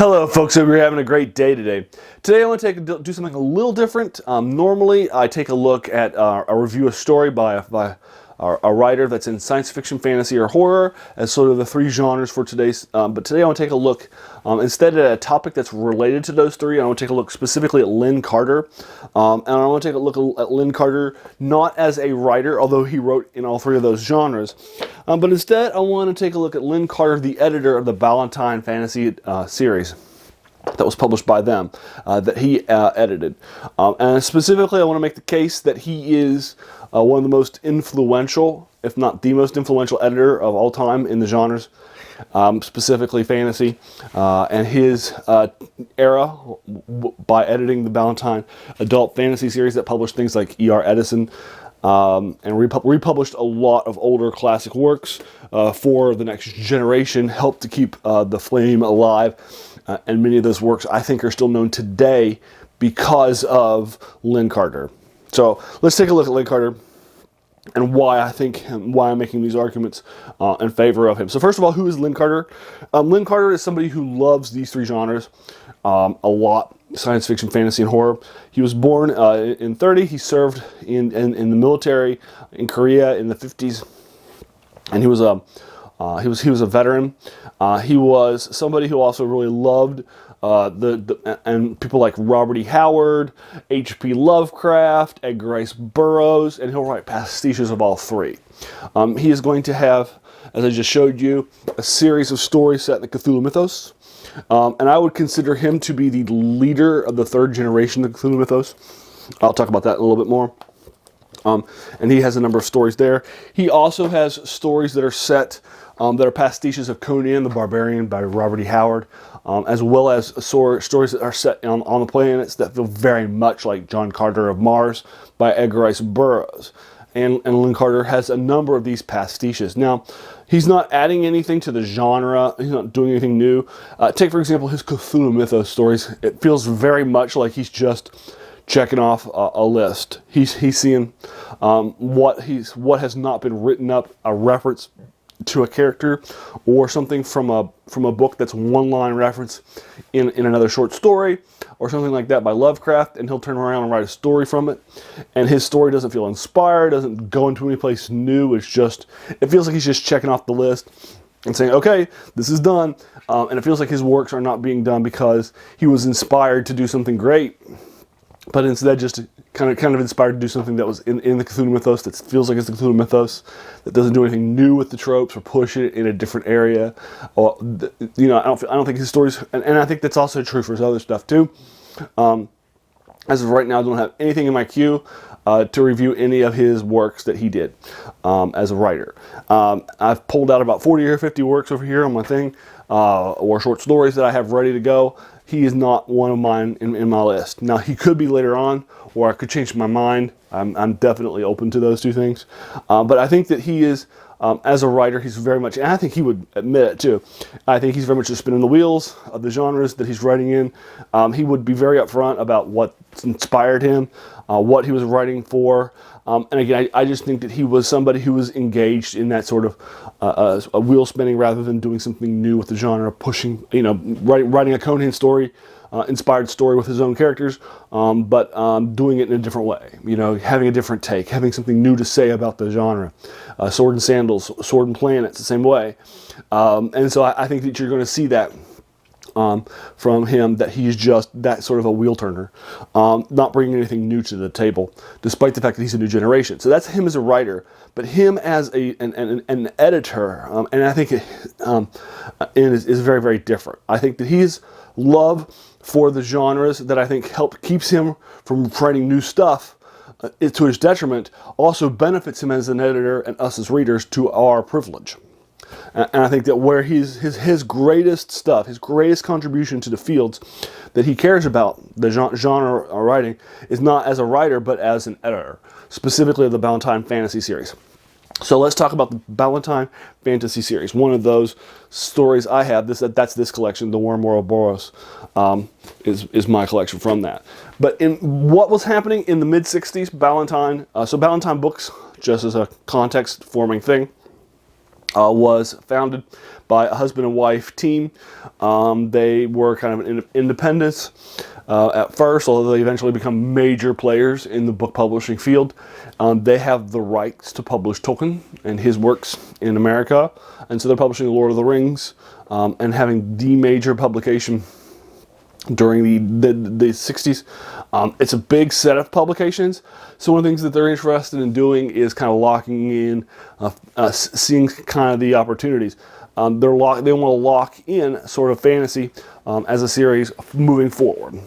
Hello folks, hope you're having a great day today. Today I want to do something a little different. Normally I take a look at a review of story by a writer that's in science fiction, fantasy, or horror as sort of the three genres for today's, but today I want to take a look instead at a topic that's related to those three. I want to take a look specifically at Lin Carter, and I want to take a look at Lin Carter not as a writer, although he wrote in all three of those genres, but instead I want to take a look at Lin Carter, the editor of the Ballentine Fantasy Series that was published by them, that he edited. And specifically I want to make the case that he is one of the most influential, if not the most influential editor of all time in the genres, specifically fantasy, and his era by editing the Ballentine Adult Fantasy Series that published things like E.R. Edison, and republished a lot of older classic works for the next generation, helped to keep the flame alive, and many of those works I think are still known today because of Lin Carter. So let's take a look at Lin Carter and why I'm making these arguments in favor of him. So first of all, who is Lin Carter? Lin Carter is somebody who loves these three genres a lot: science fiction, fantasy, and horror. He was born in 30. He served in the military in Korea in the 50s, and he was a veteran. He was somebody who also really loved and people like Robert E. Howard, H.P. Lovecraft, Edgar Rice Burroughs, and he'll write pastiches of all three. He is going to have, as I just showed you, a series of stories set in the Cthulhu mythos, and I would consider him to be the leader of the third generation of the Cthulhu mythos. I'll talk about that a little bit more. And he has a number of stories there. He also has stories that are set, that are pastiches of Conan the Barbarian by Robert E. Howard, as well as stories that are set on the planets that feel very much like John Carter of Mars by Edgar Rice Burroughs. And Lin Carter has a number of these pastiches. Now, he's not adding anything to the genre. He's not doing anything new. Take, for example, his Cthulhu mythos stories. It feels very much like he's just checking off a list. He's seeing what has not been written up, a reference to a character or something from a book that's one-line reference in another short story or something like that by Lovecraft, and he'll turn around and write a story from it, and his story doesn't feel inspired, doesn't go into any place new. It feels like he's just checking off the list and saying, okay, this is done, and it feels like his works are not being done because he was inspired to do something great, but instead just kind of inspired to do something that was in the Cthulhu mythos that feels like it's the Cthulhu mythos, that doesn't do anything new with the tropes or push it in a different area. Or, I don't think his stories, and I think that's also true for his other stuff too. As of right now, I don't have anything in my queue to review any of his works that he did as a writer. I've pulled out about 40 or 50 works over here on my thing, or short stories that I have ready to go. He is not one of mine in my list. Now, he could be later on, or I could change my mind. I'm definitely open to those two things. But I think that he is, as a writer, he's very much, and I think he would admit it too, I think he's very much just spinning the wheels of the genres that he's writing in. He would be very upfront about what inspired him, what he was writing for. And again, I just think that he was somebody who was engaged in that sort of a wheel spinning rather than doing something new with the genre, pushing, writing a Conan story, inspired story with his own characters, but doing it in a different way, having a different take, having something new to say about the genre. Sword and Sandals, Sword and Planets, the same way. And so I think that you're going to see that from him, that he's just that sort of a wheel turner, not bringing anything new to the table, despite the fact that he's a new generation. So that's him as a writer, but him as an editor, and I think is very, very different. I think that his love for the genres that I think keeps him from writing new stuff to his detriment also benefits him as an editor and us as readers to our privilege. And I think that where his greatest stuff, his greatest contribution to the fields that he cares about, the genre of writing, is not as a writer, but as an editor, specifically of the Ballentine Fantasy Series. So let's talk about the Ballentine Fantasy Series. One of those stories I have, that's this collection, the Worm Ouroboros, is my collection from that. But in what was happening in the mid-60s, Ballentine, so Ballentine books, just as a context-forming thing, was founded by a husband and wife team. They were kind of an independents at first, although they eventually become major players in the book publishing field. They have the rights to publish Tolkien and his works in America, and so they're publishing The Lord of the Rings and having the major publication during the 60s. It's a big set of publications, so one of the things that they're interested in doing is kind of locking in, seeing kind of the opportunities. They want to lock in sort of fantasy as a series moving forward.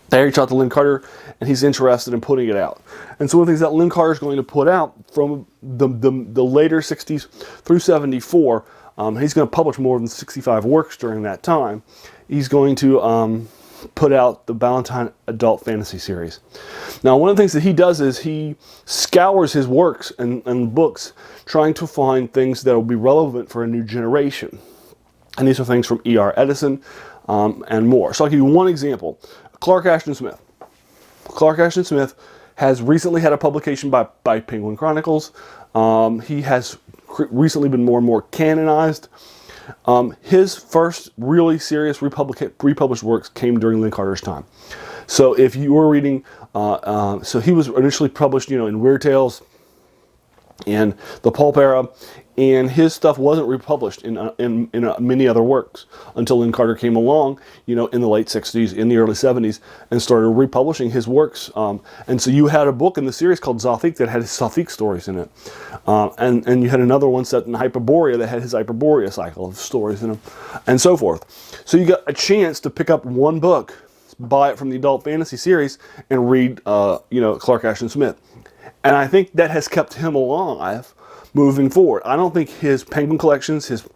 They reached out to Lin Carter, and he's interested in putting it out. And so one of the things that Lin Carter is going to put out from the later 60s through 74, he's going to publish more than 65 works during that time. He's going to put out the Ballentine Adult Fantasy Series. Now, one of the things that he does is he scours his works and books, trying to find things that will be relevant for a new generation. And these are things from E.R. Edison and more. So I'll give you one example. Clark Ashton Smith. Clark Ashton Smith has recently had a publication by Penguin Chronicles. He has recently been more and more canonized. His first really serious republished works came during Lin Carter's time. So if you were reading, so he was initially published, in Weird Tales and the Pulp era, and his stuff wasn't republished in many other works until Lin Carter came along, in the late 60s, in the early 70s, and started republishing his works. And so you had a book in the series called Zothique that had his Zothique stories in it. And you had another one set in Hyperborea that had his Hyperborea cycle of stories in them, and so forth. So you got a chance to pick up one book, buy it from the Adult Fantasy Series, and read, Clark Ashton Smith. And I think that has kept him alive moving forward. I don't think his Penguin collections, his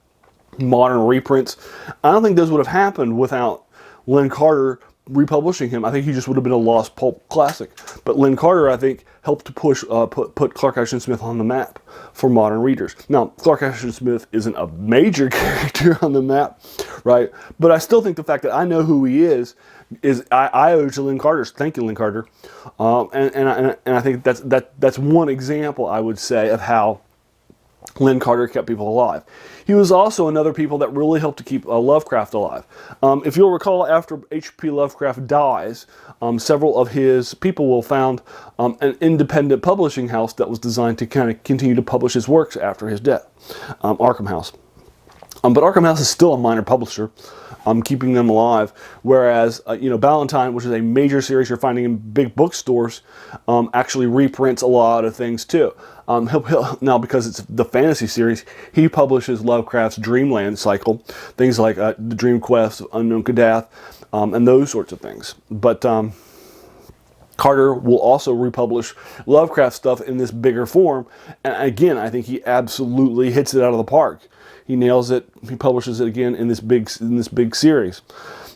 modern reprints, I don't think those would have happened without Lin Carter republishing him. I think he just would have been a lost pulp classic. But Lin Carter, I think, helped to push put Clark Ashton Smith on the map for modern readers. Now, Clark Ashton Smith isn't a major character on the map, right? But I still think the fact that I know who he is I owe to Lin Carter. Thank you, Lin Carter. And I think that's one example, I would say, of how Lin Carter kept people alive. He was also another people that really helped to keep Lovecraft alive. If you'll recall, after H.P. Lovecraft dies, several of his people will found an independent publishing house that was designed to kind of continue to publish his works after his death, Arkham House. But Arkham House is still a minor publisher, keeping them alive. Whereas, Ballentine, which is a major series you're finding in big bookstores, actually reprints a lot of things too. Now, because it's the fantasy series, he publishes Lovecraft's Dreamland cycle, things like the Dream Quest, Unknown Kadath, and those sorts of things. But Carter will also republish Lovecraft stuff in this bigger form, and again, I think he absolutely hits it out of the park. He nails it. He publishes it again in this big series.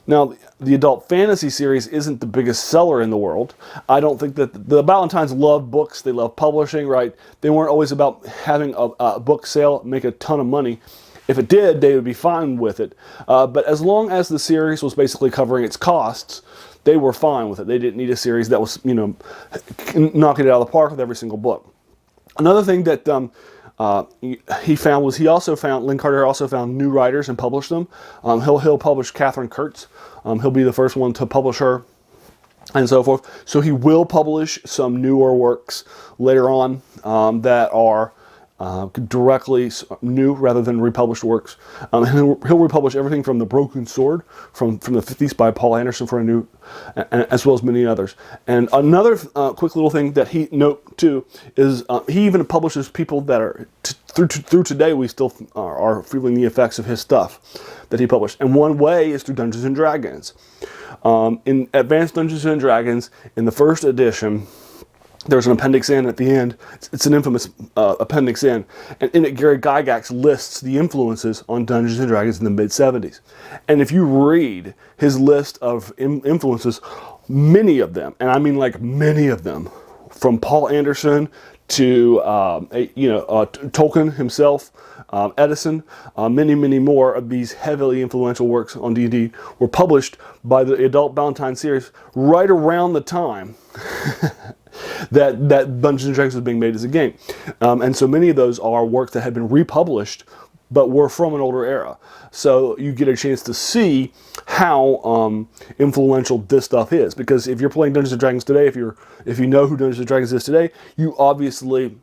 Now, the Adult Fantasy Series isn't the biggest seller in the world. I don't think that the Ballentines love books. They love publishing, right? They weren't always about having a book sale make a ton of money. If it did, they would be fine with it. But as long as the series was basically covering its costs, they were fine with it. They didn't need a series that was, knocking it out of the park with every single book. Another thing that Lin Carter also found new writers and published them. He'll publish Catherine Kurtz. He'll be the first one to publish her, and so forth. So he will publish some newer works later on that are directly new rather than republished works. He'll republish everything from The Broken Sword from the 50s by Paul Anderson for a new, as well as many others. And another quick little thing that he note too is he even publishes people that are through today we still are feeling the effects of his stuff that he published. And one way is through Dungeons and Dragons. In Advanced Dungeons and Dragons, in the first edition, there's an Appendix N at the end. It's an infamous Appendix N. And in it, Gary Gygax lists the influences on Dungeons & Dragons in the mid-70s. And if you read his list of influences, many of them, and I mean like many of them, from Paul Anderson to Tolkien himself, Edison, many more of these heavily influential works on D&D were published by the Adult Ballentine series right around the time that Dungeons & Dragons was being made as a game. And so many of those are works that had been republished but were from an older era. So you get a chance to see how influential this stuff is. Because if you're playing Dungeons & Dragons today, if you know who Dungeons & Dragons is today, you obviously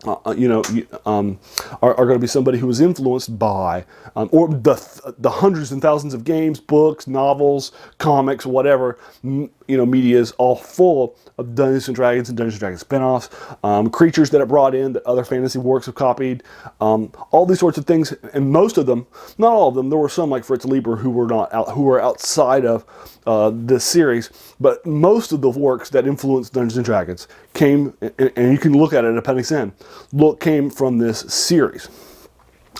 are going to be somebody who was influenced by or the hundreds and thousands of games, books, novels, comics, whatever, media is all full of Dungeons & Dragons and Dungeons & Dragons spin-offs, creatures that it brought in that other fantasy works have copied, all these sorts of things. And most of them, not all of them, there were some like Fritz Lieber who were outside of this series, but most of the works that influenced Dungeons & Dragons came, and you can look at it in Appendix N, came from this series.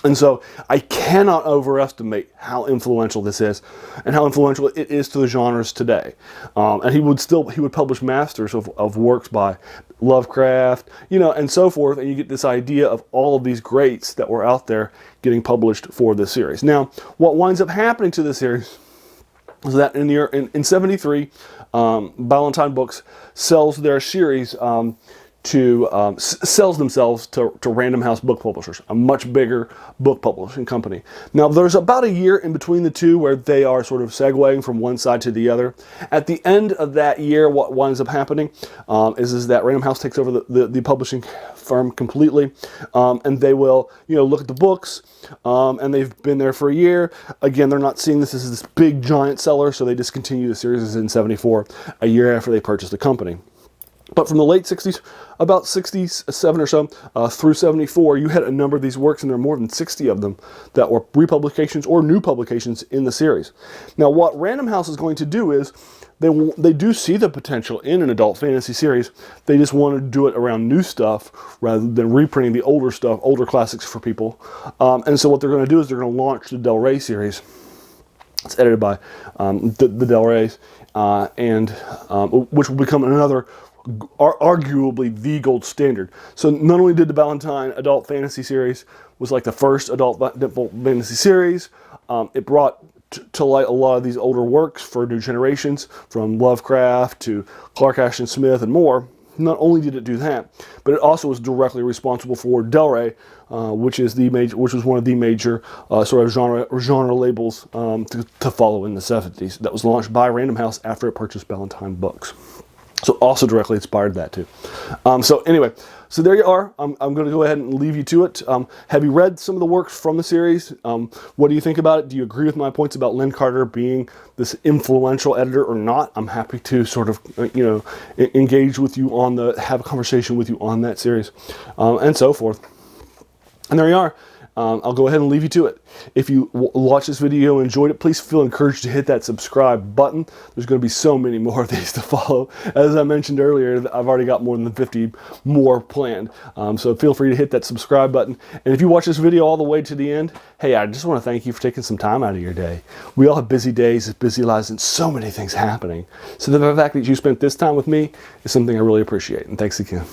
And so I cannot overestimate how influential this is and how influential it is to the genres today. And he would publish masters of works by Lovecraft, and so forth. And you get this idea of all of these greats that were out there getting published for this series. Now, what winds up happening to this series is that in 73, Ballentine Books sells their series sells themselves to Random House Book Publishers, a much bigger book publishing company. Now, there's about a year in between the two where they are sort of segueing from one side to the other. At the end of that year, what winds up happening is that Random House takes over the publishing firm completely, and they will look at the books, and they've been there for a year. Again, they're not seeing this as this big giant seller, so they discontinue the series in 74, a year after they purchased the company. But from the late 60s, about 67 or so, through 74, you had a number of these works, and there are more than 60 of them that were republications or new publications in the series. Now, what Random House is going to do is, they do see the potential in an adult fantasy series. They just want to do it around new stuff rather than reprinting the older stuff, older classics for people. And so what they're going to do is they're going to launch the Del Rey series. It's edited by the Del Reys, which will become another, arguably the gold standard. So not only did the Ballentine Adult Fantasy Series was like the first adult fantasy series, it brought to light a lot of these older works for new generations, from Lovecraft to Clark Ashton Smith and more. Not only did it do that, but it also was directly responsible for Del Rey, which was one of the major sort of genre labels to follow in the 70s. That was launched by Random House after it purchased Ballentine Books. So also directly inspired that too. So anyway, so there you are. I'm going to go ahead and leave you to it. Have you read some of the works from the series? What do you think about it? Do you agree with my points about Lin Carter being this influential editor or not? I'm happy to sort of, engage with you have a conversation with you on that series, and so forth. And there you are. I'll go ahead and leave you to it. If you watch this video and enjoyed it, please feel encouraged to hit that subscribe button. There's going to be so many more of these to follow. As I mentioned earlier, I've already got more than 50 more planned. So feel free to hit that subscribe button. And if you watch this video all the way to the end, hey, I just want to thank you for taking some time out of your day. We all have busy days, busy lives, and so many things happening. So the fact that you spent this time with me is something I really appreciate. And thanks again.